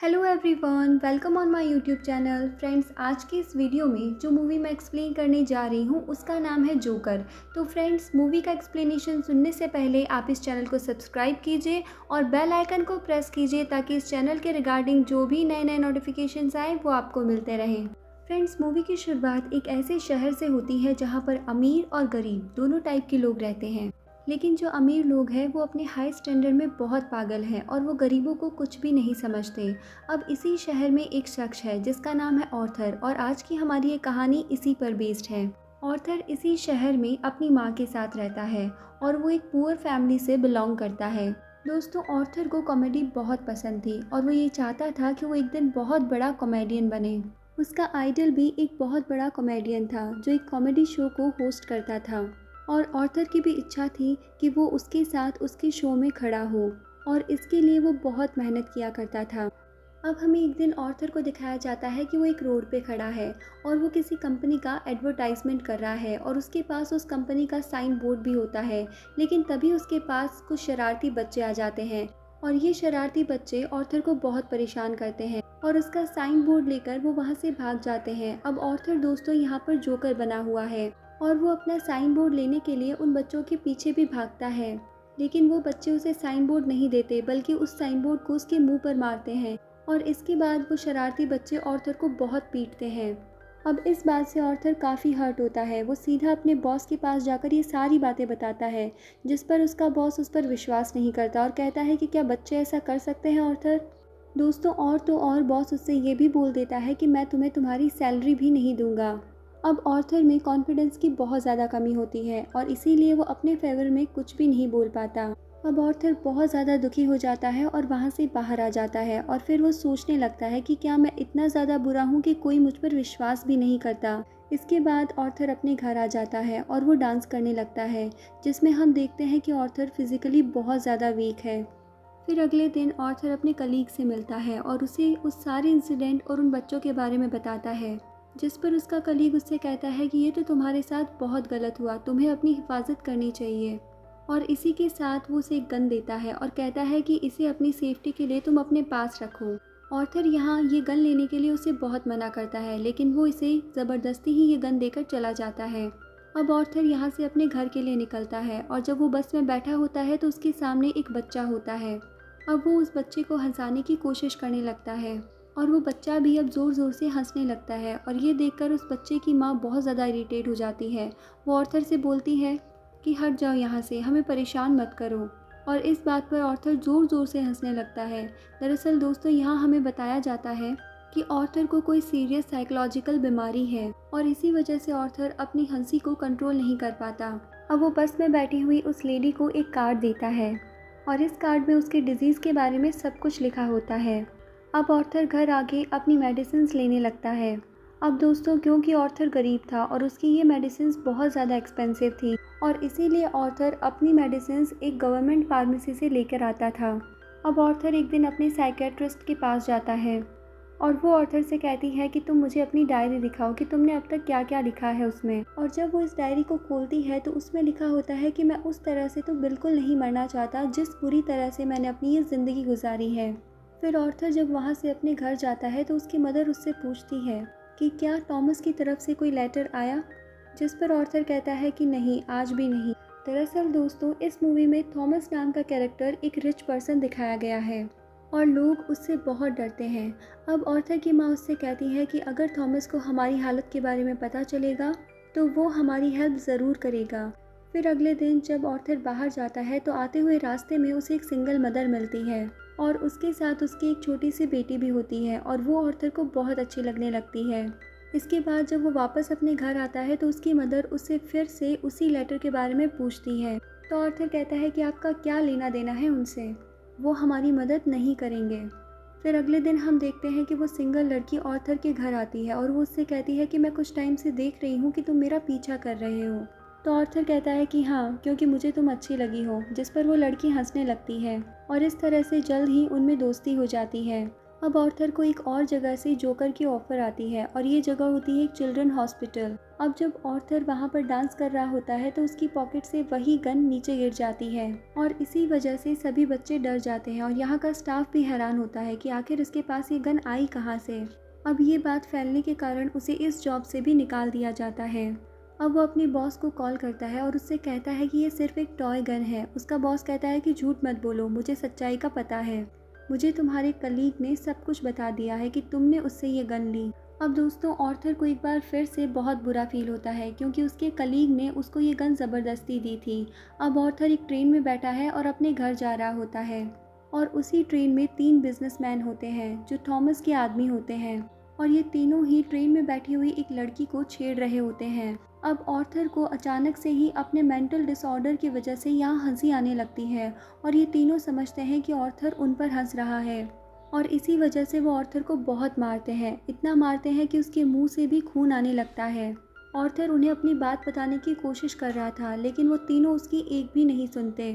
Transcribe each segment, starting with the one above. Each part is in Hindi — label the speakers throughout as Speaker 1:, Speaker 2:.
Speaker 1: Hello everyone, welcome on my YouTube channel. Friends, आज की इस वीडियो में जो मूवी मैं एक्सप्लेन करने जा रही हूँ उसका नाम है जोकर। तो फ्रेंड्स, मूवी का एक्सप्लेनेशन सुनने से पहले आप इस चैनल को सब्सक्राइब कीजिए और बेल आइकन को प्रेस कीजिए ताकि इस चैनल के रिगार्डिंग जो भी नए नए नोटिफिकेशंस आए वो आपको मिलते रहें। फ्रेंड्स, मूवी की शुरुआत एक ऐसे शहर से होती है जहाँ पर अमीर और गरीब दोनों टाइप के लोग रहते हैं। लेकिन जो अमीर लोग हैं वो अपने हाई स्टैंडर्ड में बहुत पागल हैं और वो गरीबों को कुछ भी नहीं समझते। अब इसी शहर में एक शख्स है जिसका नाम है ऑर्थर और आज की हमारी ये कहानी इसी पर बेस्ड है। ऑर्थर इसी शहर में अपनी माँ के साथ रहता है और वो एक पुअर फैमिली से बिलोंग करता है। दोस्तों, ऑर्थर को कॉमेडी बहुत पसंद थी और वो ये चाहता था कि वो एक दिन बहुत बड़ा कॉमेडियन बने। उसका आइडल भी एक बहुत बड़ा कॉमेडियन था जो एक कॉमेडी शो को होस्ट करता था और ऑर्थर की भी इच्छा थी कि वो उसके साथ उसके शो में खड़ा हो और इसके लिए वो बहुत मेहनत किया करता था। अब हमें एक दिन ऑर्थर को दिखाया जाता है कि वो एक रोड पे खड़ा है और वो किसी कंपनी का एडवर्टाइजमेंट कर रहा है और उसके पास उस कंपनी का साइन बोर्ड भी होता है। लेकिन तभी उसके पास कुछ शरारती बच्चे आ जाते हैं और ये शरारती बच्चे ऑर्थर को बहुत परेशान करते हैं और उसका साइन बोर्ड लेकर वो वहाँ से भाग जाते हैं। अब ऑर्थर दोस्तों यहाँ पर जोकर बना हुआ है और वो अपना साइन बोर्ड लेने के लिए उन बच्चों के पीछे भी भागता है। लेकिन वो बच्चे उसे साइन बोर्ड नहीं देते बल्कि उस साइन बोर्ड को उसके मुंह पर मारते हैं और इसके बाद वो शरारती बच्चे ऑर्थर को बहुत पीटते हैं। अब इस बात से ऑर्थर काफ़ी हर्ट होता है। वो सीधा अपने बॉस के पास जाकर ये सारी बातें बताता है जिस पर उसका बॉस उस पर विश्वास नहीं करता और कहता है कि क्या बच्चे ऐसा कर सकते हैं ऑर्थर। दोस्तों, और तो और बॉस उससे ये भी बोल देता है कि मैं तुम्हें तुम्हारी सैलरी भी नहीं दूंगा। अब ऑर्थर में कॉन्फिडेंस की बहुत ज़्यादा कमी होती है और इसीलिए वो अपने फेवर में कुछ भी नहीं बोल पाता। अब ऑर्थर बहुत ज़्यादा दुखी हो जाता है और वहाँ से बाहर आ जाता है और फिर वो सोचने लगता है कि क्या मैं इतना ज़्यादा बुरा हूँ कि कोई मुझ पर विश्वास भी नहीं करता। इसके बाद ऑर्थर अपने घर आ जाता है और वो डांस करने लगता है जिसमें हम देखते हैं कि ऑर्थर फिज़िकली बहुत ज़्यादा वीक है। फिर अगले दिन ऑर्थर अपने कलीग से मिलता है और उसे उस सारे इंसिडेंट और उन बच्चों के बारे में बताता है जिस पर उसका कलीग उससे कहता है कि ये तो तुम्हारे साथ बहुत गलत हुआ, तुम्हें अपनी हिफाजत करनी चाहिए। और इसी के साथ वो उसे एक गन देता है और कहता है कि इसे अपनी सेफ्टी के लिए तुम अपने पास रखो। ऑर्थर यहाँ ये गन लेने के लिए उसे बहुत मना करता है लेकिन वो इसे ज़बरदस्ती ही ये गन देकर चला जाता है। अब ऑर्थर यहाँ से अपने घर के लिए निकलता है और जब वो बस में बैठा होता है तो उसके सामने एक बच्चा होता है। अब वो उस बच्चे को हंसाने की कोशिश करने लगता है और वो बच्चा भी अब ज़ोर ज़ोर से हंसने लगता है और ये देखकर उस बच्चे की माँ बहुत ज़्यादा इरिटेट हो जाती है। वो ऑर्थर से बोलती है कि हट जाओ यहाँ से, हमें परेशान मत करो। और इस बात पर ऑर्थर ज़ोर ज़ोर से हंसने लगता है। दरअसल दोस्तों, यहाँ हमें बताया जाता है कि ऑर्थर को कोई सीरियस साइकोलॉजिकल बीमारी है और इसी वजह से ऑर्थर अपनी हंसी को कंट्रोल नहीं कर पाता। अब वो बस में बैठी हुई उस लेडी को एक कार्ड देता है और इस कार्ड में उसके डिजीज़ के बारे में सब कुछ लिखा होता है। अब ऑर्थर घर आके अपनी मेडिसिन्स लेने लगता है। अब दोस्तों, क्योंकि ऑर्थर गरीब था और उसकी ये मेडिसिन्स बहुत ज़्यादा एक्सपेंसिव थी और इसीलिए ऑर्थर अपनी मेडिसिन्स एक गवर्नमेंट फार्मेसी से लेकर आता था। अब ऑर्थर एक दिन अपने साइकेट्रिस्ट के पास जाता है और वो ऑर्थर से कहती है कि तुम मुझे अपनी डायरी दिखाओ कि तुमने अब तक क्या क्या लिखा है उसमें। और जब वो इस डायरी को खोलती है तो उसमें लिखा होता है कि मैं उस तरह से तो बिल्कुल नहीं मरना चाहता जिस बुरी तरह से मैंने अपनी ये ज़िंदगी गुजारी है। फिर ऑर्थर जब वहाँ से अपने घर जाता है तो उसकी मदर उससे पूछती है कि क्या टॉमस की तरफ से कोई लेटर आया, जिस पर ऑर्थर कहता है कि नहीं, आज भी नहीं। दरअसल दोस्तों, इस मूवी में थॉमस नाम का कैरेक्टर एक रिच पर्सन दिखाया गया है और लोग उससे बहुत डरते हैं। अब ऑर्थर की माँ उससे कहती है कि अगर थॉमस को हमारी हालत के बारे में पता चलेगा तो वो हमारी हेल्प ज़रूर करेगा। फिर अगले दिन जब ऑर्थर बाहर जाता है तो आते हुए रास्ते में उसे एक सिंगल मदर मिलती है और उसके साथ उसकी एक छोटी सी बेटी भी होती है और वो ऑर्थर को बहुत अच्छी लगने लगती है। इसके बाद जब वो वापस अपने घर आता है तो उसकी मदर उससे फिर से उसी लेटर के बारे में पूछती है। तो ऑर्थर कहता है कि आपका क्या लेना देना है उनसे, वो हमारी मदद नहीं करेंगे। फिर अगले दिन हम देखते हैं कि वो सिंगल लड़की ऑर्थर के घर आती है और वो उससे कहती है कि मैं कुछ टाइम से देख रही हूँ कि तुम मेरा पीछा कर रहे हो। तो ऑर्थर कहता है कि हाँ, क्योंकि मुझे तुम अच्छी लगी हो, जिस पर वो लड़की हंसने लगती है और इस तरह से जल्द ही उनमें दोस्ती हो जाती है। अब ऑर्थर को एक और जगह से जोकर की ऑफ़र आती है और ये जगह होती है एक चिल्ड्रन हॉस्पिटल। अब जब ऑर्थर वहाँ पर डांस कर रहा होता है तो उसकी पॉकेट से वही गन नीचे गिर जाती है और इसी वजह से सभी बच्चे डर जाते हैं और यहाँ का स्टाफ भी हैरान होता है कि आखिर इसके पास ये गन आई कहाँ से। अब ये बात फैलने के कारण उसे इस जॉब से भी निकाल दिया जाता है। अब वो अपने बॉस को कॉल करता है और उससे कहता है कि ये सिर्फ एक टॉय गन है। उसका बॉस कहता है कि झूठ मत बोलो, मुझे सच्चाई का पता है, मुझे तुम्हारे कलीग ने सब कुछ बता दिया है कि तुमने उससे ये गन ली। अब दोस्तों ऑर्थर को एक बार फिर से बहुत बुरा फील होता है क्योंकि उसके कलीग ने उसको ये गन ज़बरदस्ती दी थी। अब ऑर्थर एक ट्रेन में बैठा है और अपने घर जा रहा होता है और उसी ट्रेन में 3 बिजनेसमैन होते हैं जो थॉमस के आदमी होते हैं और ये तीनों ही ट्रेन में बैठी हुई एक लड़की को छेड़ रहे होते हैं। अब ऑर्थर को अचानक से ही अपने मेंटल डिसऑर्डर की वजह से यहाँ हंसी आने लगती है और ये तीनों समझते हैं कि ऑर्थर उन पर हंस रहा है और इसी वजह से वो ऑर्थर को बहुत मारते हैं, इतना मारते हैं कि उसके मुंह से भी खून आने लगता है। ऑर्थर उन्हें अपनी बात बताने की कोशिश कर रहा था लेकिन वो तीनों उसकी एक भी नहीं सुनते।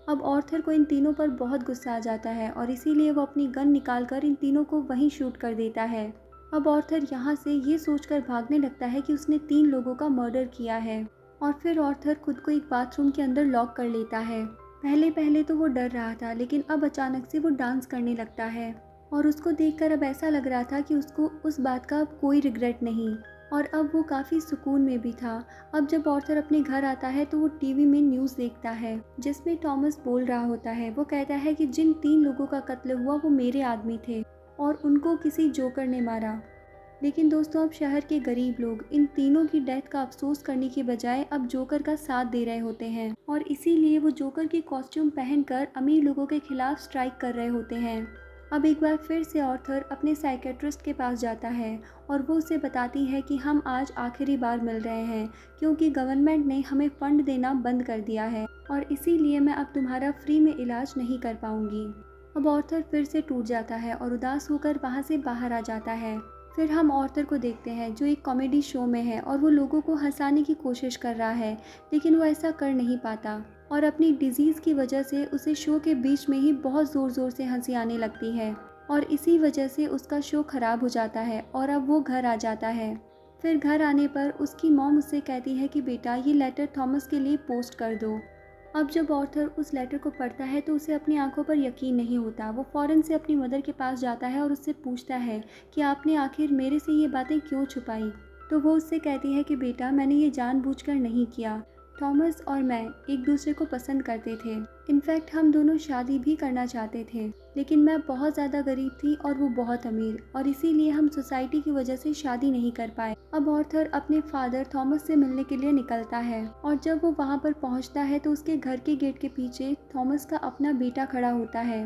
Speaker 1: अब ऑर्थर को इन तीनों पर बहुत गुस्सा आ जाता है और इसीलिए वो अपनी गन निकालकर इन तीनों को वहीं शूट कर देता है। अब ऑर्थर यहाँ से ये सोचकर भागने लगता है कि उसने 3 लोगों का मर्डर किया है और फिर ऑर्थर खुद को एक बाथरूम के अंदर लॉक कर लेता है। पहले तो वो डर रहा था लेकिन अब अचानक से वो डांस करने लगता है और उसको देखकर अब ऐसा लग रहा था कि उसको उस बात का अब कोई रिग्रेट नहीं और अब वो काफ़ी सुकून में भी था। अब जब ऑर्थर अपने घर आता है तो वो टीवी में न्यूज़ देखता है जिसमें थॉमस बोल रहा होता है। वो कहता है कि जिन 3 लोगों का कत्ल हुआ वो मेरे आदमी थे और उनको किसी जोकर ने मारा। लेकिन दोस्तों अब शहर के गरीब लोग इन तीनों की डेथ का अफसोस करने के बजाय अब जोकर का साथ दे रहे होते हैं और इसीलिए वो जोकर की कॉस्ट्यूम पहनकर अमीर लोगों के खिलाफ स्ट्राइक कर रहे होते हैं। अब एक बार फिर से ऑर्थर अपने साइकेट्रिस्ट के पास जाता है और वो उसे बताती है कि हम आज आखिरी बार मिल रहे हैं क्योंकि गवर्नमेंट ने हमें फ़ंड देना बंद कर दिया है और इसीलिए मैं अब तुम्हारा फ्री में इलाज नहीं कर पाऊंगी। अब ऑर्थर फिर से टूट जाता है और उदास होकर वहाँ से बाहर आ जाता है। फिर हम ऑर्थर को देखते हैं जो एक कॉमेडी शो में है और वो लोगों को हंसाने की कोशिश कर रहा है लेकिन वो ऐसा कर नहीं पाता और अपनी डिजीज़ की वजह से उसे शो के बीच में ही बहुत ज़ोर से हंसी आने लगती है और इसी वजह से उसका शो ख़राब हो जाता है और अब वो घर आ जाता है। फिर घर आने पर उसकी मॉम उससे कहती है कि बेटा ये लेटर थॉमस के लिए पोस्ट कर दो। अब जब ऑर्थर उस लेटर को पढ़ता है तो उसे अपनी आंखों पर यकीन नहीं होता। वो फ़ौरन से अपनी मदर के पास जाता है और उससे पूछता है कि आपने आखिर मेरे से ये बातें क्यों छुपाई। तो वो उससे कहती है कि बेटा मैंने ये जानबूझकर नहीं किया। थॉमस और मैं एक दूसरे को पसंद करते थे, इनफैक्ट हम दोनों शादी भी करना चाहते थे लेकिन मैं बहुत ज़्यादा गरीब थी और वो बहुत अमीर और इसीलिए हम सोसाइटी की वजह से शादी नहीं कर पाए। अब ऑर्थर अपने फादर थॉमस से मिलने के लिए निकलता है और जब वो वहाँ पर पहुँचता है तो उसके घर के गेट के पीछे थॉमस का अपना बेटा खड़ा होता है।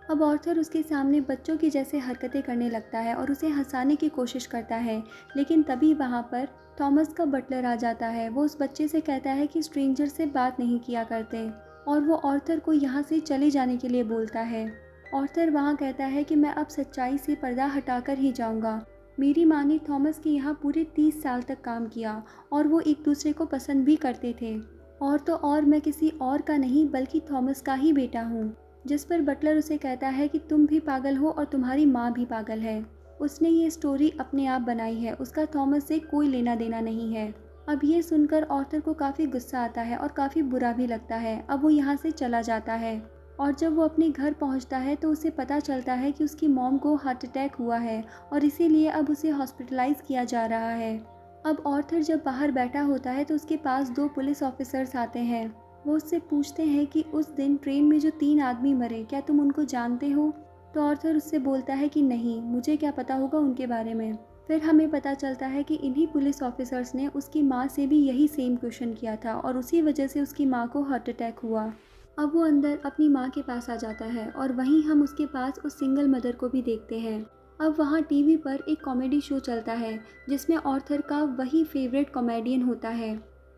Speaker 1: अब ऑर्थर उसके सामने बच्चों की जैसे हरकतें करने लगता है और उसे हंसाने की कोशिश करता है लेकिन तभी वहाँ पर थॉमस का बटलर आ जाता है। वो उस बच्चे से कहता है कि स्ट्रेंजर से बात नहीं किया करते और वो ऑर्थर को यहाँ से चले जाने के लिए बोलता है। ऑर्थर वहाँ कहता है कि मैं अब सच्चाई से पर्दा हटाकर ही जाऊँगा। मेरी माँ ने थॉमस के यहाँ पूरे 30 साल तक काम किया और वो एक दूसरे को पसंद भी करते थे और तो और मैं किसी और का नहीं बल्कि थॉमस का ही बेटा हूँ। जिस पर बटलर उसे कहता है कि तुम भी पागल हो और तुम्हारी माँ भी पागल है, उसने ये स्टोरी अपने आप बनाई है, उसका थॉमस से कोई लेना देना नहीं है। अब ये सुनकर ऑर्थर को काफ़ी गुस्सा आता है और काफ़ी बुरा भी लगता है। अब वो यहाँ से चला जाता है और जब वो अपने घर पहुँचता है तो उसे पता चलता है कि उसकी मॉम को हार्ट अटैक हुआ है और इसीलिए अब उसे हॉस्पिटलाइज किया जा रहा है। अब ऑर्थर जब बाहर बैठा होता है तो उसके पास 2 पुलिस ऑफिसर्स आते हैं। वो उससे पूछते हैं कि उस दिन ट्रेन में जो 3 आदमी मरे क्या तुम उनको जानते हो। तो ऑर्थर उससे बोलता है कि नहीं, मुझे क्या पता होगा उनके बारे में। फिर हमें पता चलता है कि इन्हीं पुलिस ऑफिसर्स ने उसकी माँ से भी यही सेम क्वेश्चन किया था और उसी वजह से उसकी माँ को हार्ट अटैक हुआ। अब वो अंदर अपनी माँ के पास आ जाता है और वहीं हम उसके पास उस सिंगल मदर को भी देखते हैं। अब वहाँ टीवी पर एक कॉमेडी शो चलता है जिसमें ऑर्थर का वही फेवरेट कॉमेडियन होता है।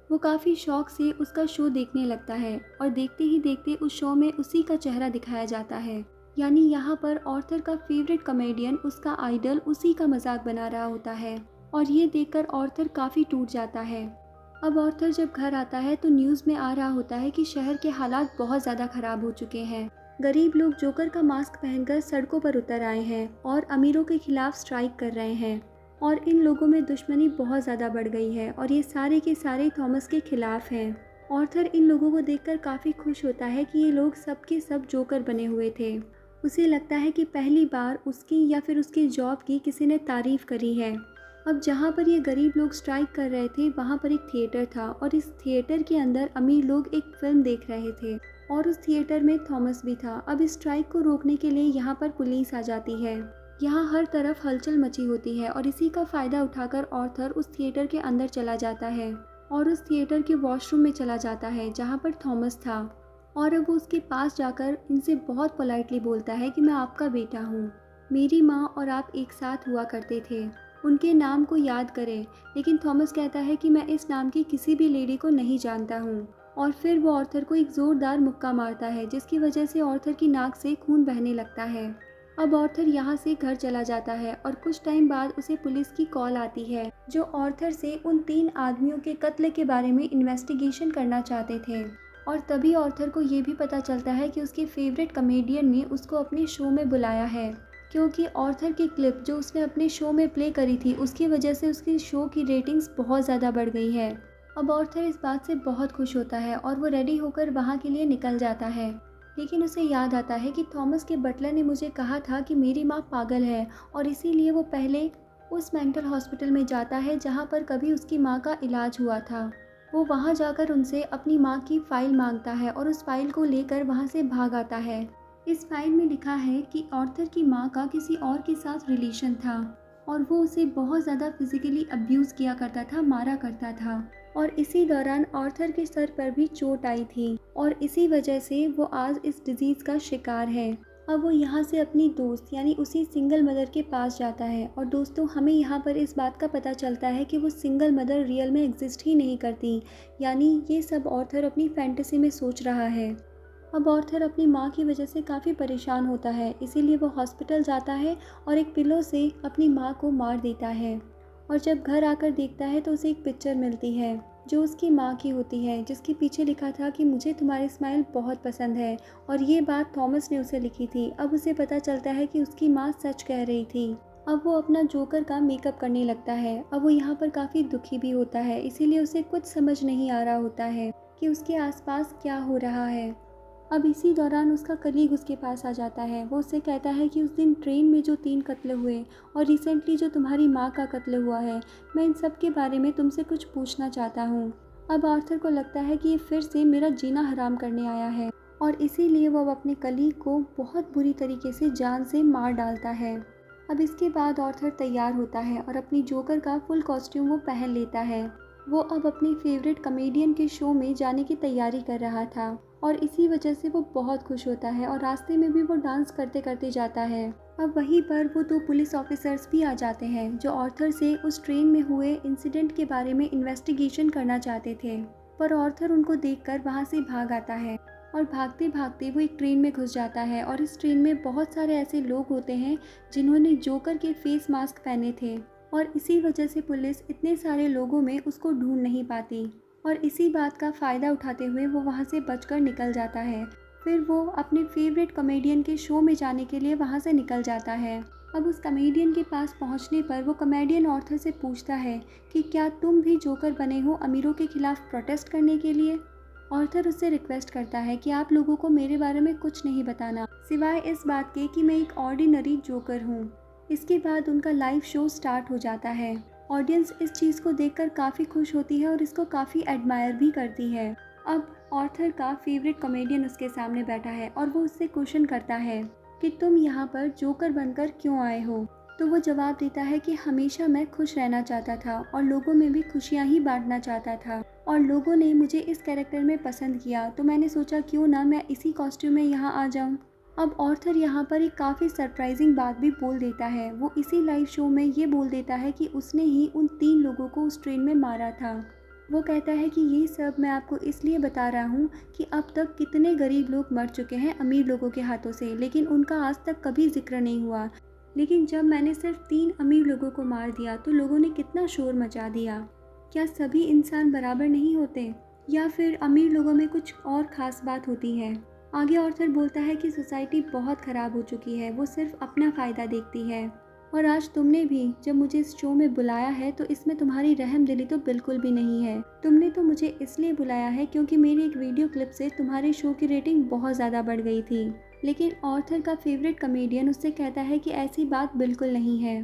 Speaker 1: वो काफ़ी शौक से उसका शो देखने लगता है और देखते ही देखते उस शो में उसी का चेहरा दिखाया जाता है। यानी यहाँ पर ऑर्थर का फेवरेट कॉमेडियन, उसका आइडल, उसी का मजाक बना रहा होता है और ये देखकर ऑर्थर काफ़ी टूट जाता है। अब ऑर्थर जब घर आता है तो न्यूज़ में आ रहा होता है कि शहर के हालात बहुत ज़्यादा ख़राब हो चुके हैं। गरीब लोग जोकर का मास्क पहनकर सड़कों पर उतर आए हैं और अमीरों के खिलाफ स्ट्राइक कर रहे हैं और इन लोगों में दुश्मनी बहुत ज़्यादा बढ़ गई है और ये सारे के सारे थॉमस के खिलाफ हैं। ऑर्थर इन लोगों को देखकर काफ़ी खुश होता है कि ये लोग सब के सब जोकर बने हुए थे। उसे लगता है कि पहली बार उसकी या फिर उसकी जॉब की किसी ने तारीफ़ करी है। अब जहाँ पर ये गरीब लोग स्ट्राइक कर रहे थे वहाँ पर एक थिएटर था और इस थिएटर के अंदर अमीर लोग एक फिल्म देख रहे थे और उस थिएटर में थॉमस भी था। अब इस स्ट्राइक को रोकने के लिए यहाँ पर पुलिस आ जाती है। यहाँ हर तरफ हलचल मची होती है और इसी का फ़ायदा उठाकर ऑर्थर उस थिएटर के अंदर चला जाता है और उस थिएटर के वॉशरूम में चला जाता है जहाँ पर थॉमस था। और अब वो उसके पास जाकर इनसे बहुत पोलाइटली बोलता है कि मैं आपका बेटा हूँ, मेरी माँ और आप एक साथ हुआ करते थे, उनके नाम को याद करें। लेकिन थॉमस कहता है कि मैं इस नाम की किसी भी लेडी को नहीं जानता हूँ और फिर वो ऑर्थर को एक ज़ोरदार मुक्का मारता है जिसकी वजह से ऑर्थर की नाक से खून बहने लगता है। अब ऑर्थर यहाँ से घर चला जाता है और कुछ टाइम बाद उसे पुलिस की कॉल आती है जो ऑर्थर से उन 3 आदमियों के कत्ल के बारे में इन्वेस्टिगेशन करना चाहते थे। और तभी ऑर्थर को ये भी पता चलता है कि उसके फेवरेट कॉमेडियन ने उसको अपने शो में बुलाया है, क्योंकि ऑर्थर की क्लिप जो उसने अपने शो में प्ले करी थी उसकी वजह से उसकी शो की रेटिंग्स बहुत ज़्यादा बढ़ गई है। अब ऑर्थर इस बात से बहुत खुश होता है और वो रेडी होकर वहाँ के लिए निकल जाता है। लेकिन उसे याद आता है कि थॉमस के बटलर ने मुझे कहा था कि मेरी माँ पागल है और इसीलिए वो पहले उस मेंटल हॉस्पिटल में जाता है जहाँ पर कभी उसकी माँ का इलाज हुआ था। वो वहाँ जाकर उनसे अपनी माँ की फ़ाइल मांगता है और उस फाइल को लेकर वहाँ से भाग आता है। इस फाइल में लिखा है कि ऑर्थर की माँ का किसी और के साथ रिलेशन था और वो उसे बहुत ज़्यादा फिजिकली अब्यूज़ किया करता था, मारा करता था और इसी दौरान ऑर्थर के सर पर भी चोट आई थी और इसी वजह से वो आज इस डिजीज़ का शिकार है। अब वो यहाँ से अपनी दोस्त यानी उसी सिंगल मदर के पास जाता है और दोस्तों हमें यहाँ पर इस बात का पता चलता है कि वो सिंगल मदर रियल में एग्जिस्ट ही नहीं करती, यानी ये सब ऑर्थर अपनी फैंटेसी में सोच रहा है। अब ऑर्थर अपनी माँ की वजह से काफ़ी परेशान होता है, इसीलिए वो हॉस्पिटल जाता है और एक पिलो से अपनी माँ को मार देता है और जब घर आकर देखता है तो उसे एक पिक्चर मिलती है जो उसकी माँ की होती है जिसके पीछे लिखा था कि मुझे तुम्हारी स्माइल बहुत पसंद है और ये बात थॉमस ने उसे लिखी थी। अब उसे पता चलता है कि उसकी माँ सच कह रही थी। अब वो अपना जोकर का मेकअप करने लगता है। अब वो यहाँ पर काफ़ी दुखी भी होता है, इसीलिए उसे कुछ समझ नहीं आ रहा होता है कि उसके आसपास क्या हो रहा है। अब इसी दौरान उसका कलीग उसके पास आ जाता है। वो उससे कहता है कि उस दिन ट्रेन में जो 3 कत्ल हुए और रिसेंटली जो तुम्हारी माँ का कत्ल हुआ है, मैं इन सब के बारे में तुमसे कुछ पूछना चाहता हूँ। अब आर्थर को लगता है कि ये फिर से मेरा जीना हराम करने आया है और इसीलिए वो अपने कलीग को बहुत बुरी तरीके से जान से मार डालता है। अब इसके बाद आर्थर तैयार होता है और अपनी जोकर का फुल कॉस्ट्यूम वो पहन लेता है। वो अब अपने फेवरेट कॉमेडियन के शो में जाने की तैयारी कर रहा था और इसी वजह से वो बहुत खुश होता है और रास्ते में भी वो डांस करते करते जाता है। अब वहीं पर वो 2 पुलिस ऑफिसर्स भी आ जाते हैं जो आर्थर से उस ट्रेन में हुए इंसिडेंट के बारे में इन्वेस्टिगेशन करना चाहते थे, पर आर्थर उनको देखकर वहाँ से भाग आता है और भागते भागते वो एक ट्रेन में घुस जाता है और इस ट्रेन में बहुत सारे ऐसे लोग होते हैं जिन्होंने जोकर के फेस मास्क पहने थे और इसी वजह से पुलिस इतने सारे लोगों में उसको ढूंढ नहीं पाती और इसी बात का फ़ायदा उठाते हुए वो वहाँ से बचकर निकल जाता है। फिर वो अपने फेवरेट कॉमेडियन के शो में जाने के लिए वहाँ से निकल जाता है। अब उस कॉमेडियन के पास पहुँचने पर वो कॉमेडियन ऑर्थर से पूछता है कि क्या तुम भी जोकर बने हो अमीरों के खिलाफ प्रोटेस्ट करने के लिए। ऑर्थर उससे रिक्वेस्ट करता है कि आप लोगों को मेरे बारे में कुछ नहीं बताना सिवाय इस बात के कि मैं एक ऑर्डिनरी जोकर हूँ। इसके बाद उनका लाइव शो स्टार्ट हो जाता है। ऑडियंस इस चीज़ को देखकर काफ़ी खुश होती है और इसको काफ़ी एडमायर भी करती है। अब ऑर्थर का फेवरेट कॉमेडियन उसके सामने बैठा है और वो उससे क्वेश्चन करता है कि तुम यहाँ पर जोकर बनकर क्यों आए हो। तो वो जवाब देता है कि हमेशा मैं खुश रहना चाहता था और लोगों में भी खुशियाँ ही बांटना चाहता था और लोगों ने मुझे इस कैरेक्टर में पसंद किया तो मैंने सोचा क्यों ना मैं इसी कॉस्ट्यूम में यहाँ आ जाऊँ। अब ऑर्थर यहाँ पर एक काफ़ी सरप्राइजिंग बात भी बोल देता है। वो इसी लाइव शो में ये बोल देता है कि उसने ही उन 3 लोगों को उस ट्रेन में मारा था। वो कहता है कि ये सब मैं आपको इसलिए बता रहा हूँ कि अब तक कितने गरीब लोग मर चुके हैं अमीर लोगों के हाथों से, लेकिन उनका आज तक कभी जिक्र नहीं हुआ। लेकिन जब मैंने सिर्फ 3 अमीर लोगों को मार दिया तो लोगों ने कितना शोर मचा दिया। क्या सभी इंसान बराबर नहीं होते या फिर अमीर लोगों में कुछ और ख़ास बात होती है। आगे ऑर्थर बोलता है कि सोसाइटी बहुत ख़राब हो चुकी है, वो सिर्फ अपना फ़ायदा देखती है। और आज तुमने भी जब मुझे इस शो में बुलाया है तो इसमें तुम्हारी रहमदिली तो बिल्कुल भी नहीं है। तुमने तो मुझे इसलिए बुलाया है क्योंकि मेरी एक वीडियो क्लिप से तुम्हारे शो की रेटिंग बहुत ज़्यादा बढ़ गई थी। लेकिन ऑर्थर का फेवरेट कॉमेडियन उससे कहता है कि ऐसी बात बिल्कुल नहीं है।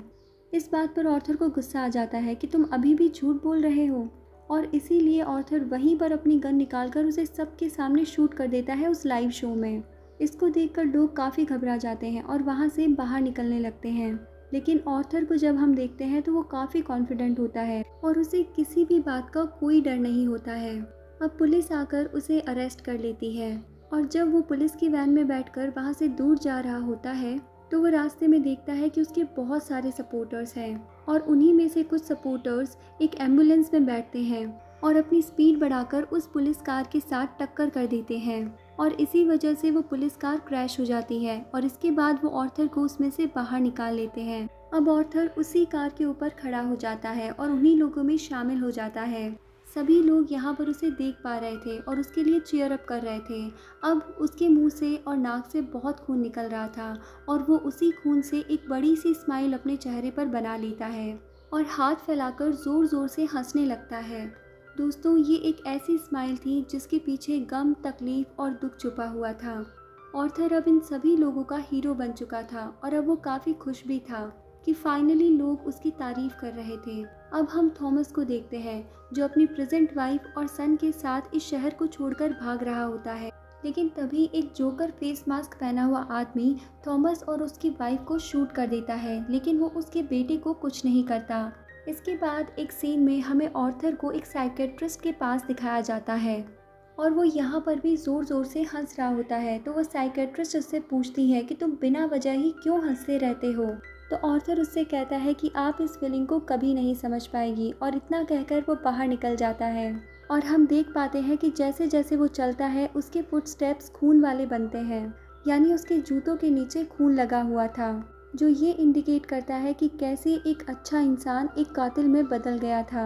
Speaker 1: इस बात पर ऑर्थर को गुस्सा आ जाता है कि तुम अभी भी झूठ बोल रहे हो, और इसीलिए ऑर्थर वहीं पर अपनी गन निकालकर उसे सबके सामने शूट कर देता है उस लाइव शो में। इसको देखकर लोग काफ़ी घबरा जाते हैं और वहाँ से बाहर निकलने लगते हैं। लेकिन ऑर्थर को जब हम देखते हैं तो वो काफ़ी कॉन्फिडेंट होता है और उसे किसी भी बात का कोई डर नहीं होता है। अब पुलिस आकर उसे अरेस्ट कर लेती है और जब वो पुलिस की वैन में बैठकर वहाँ से दूर जा रहा होता है तो वो रास्ते में देखता है कि उसके बहुत सारे सपोर्टर्स हैं और उन्हीं में से कुछ सपोर्टर्स एक एम्बुलेंस में बैठते हैं और अपनी स्पीड बढ़ाकर उस पुलिस कार के साथ टक्कर कर देते हैं और इसी वजह से वो पुलिस कार क्रैश हो जाती है और इसके बाद वो ऑर्थर को उसमें से बाहर निकाल लेते हैं। अब ऑर्थर उसी कार के ऊपर खड़ा हो जाता है और उन्हीं लोगों में शामिल हो जाता है। सभी लोग यहाँ पर उसे देख पा रहे थे और उसके लिए चीयर अप कर रहे थे। अब उसके मुंह से और नाक से बहुत खून निकल रहा था और वो उसी खून से एक बड़ी सी स्माइल अपने चेहरे पर बना लेता है और हाथ फैलाकर ज़ोर ज़ोर से हंसने लगता है। दोस्तों, ये एक ऐसी स्माइल थी जिसके पीछे गम, तकलीफ और दुख छुपा हुआ था। ऑर्थर अब इन सभी लोगों का हीरो बन चुका था और अब वो काफ़ी खुश भी था कि फाइनली लोग उसकी तारीफ कर रहे थे। अब हम थॉमस को देखते हैं जो अपनी प्रेजेंट वाइफ और सन के साथ इस शहर को छोड़कर भाग रहा होता है। लेकिन तभी एक जोकर फेस मास्क पहना हुआ आदमी थॉमस और उसकी वाइफ को शूट कर देता है, लेकिन वो उसके बेटे को कुछ नहीं करता। इसके बाद एक सीन में हमें ऑर्थर को एक साइकेट्रिस्ट के पास दिखाया जाता है और वो यहाँ पर भी ज़ोर ज़ोर से हंस रहा होता है। तो वो साइकेट्रिस्ट उससे पूछती है कि तुम बिना वजह ही क्यों हंसते रहते हो। तो ऑर्थर उससे कहता है कि आप इस फीलिंग को कभी नहीं समझ पाएगी, और इतना कहकर वो बाहर निकल जाता है। और हम देख पाते हैं कि जैसे जैसे वो चलता है उसके फुटस्टेप्स खून वाले बनते हैं, यानी उसके जूतों के नीचे खून लगा हुआ था, जो ये इंडिकेट करता है कि कैसे एक अच्छा इंसान एक कातिल में बदल गया था।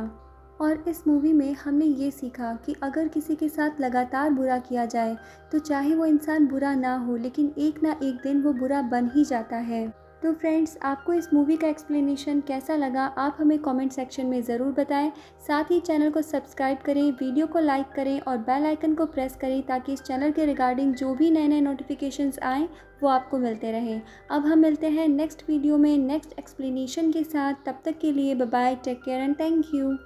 Speaker 1: और इस मूवी में हमने ये सीखा कि अगर किसी के साथ लगातार बुरा किया जाए तो चाहे वो इंसान बुरा ना हो, लेकिन एक ना एक दिन वो बुरा बन ही जाता है। तो फ्रेंड्स, आपको इस मूवी का एक्सप्लेनेशन कैसा लगा आप हमें कमेंट सेक्शन में ज़रूर बताएं। साथ ही चैनल को सब्सक्राइब करें, वीडियो को लाइक करें और बेल आइकन को प्रेस करें ताकि इस चैनल के रिगार्डिंग जो भी नए नए नोटिफिकेशंस आएँ वो आपको मिलते रहें। अब हम मिलते हैं नेक्स्ट वीडियो में नेक्स्ट एक्सप्लेनेशन के साथ। तब तक के लिए bye bye, take care and thank you.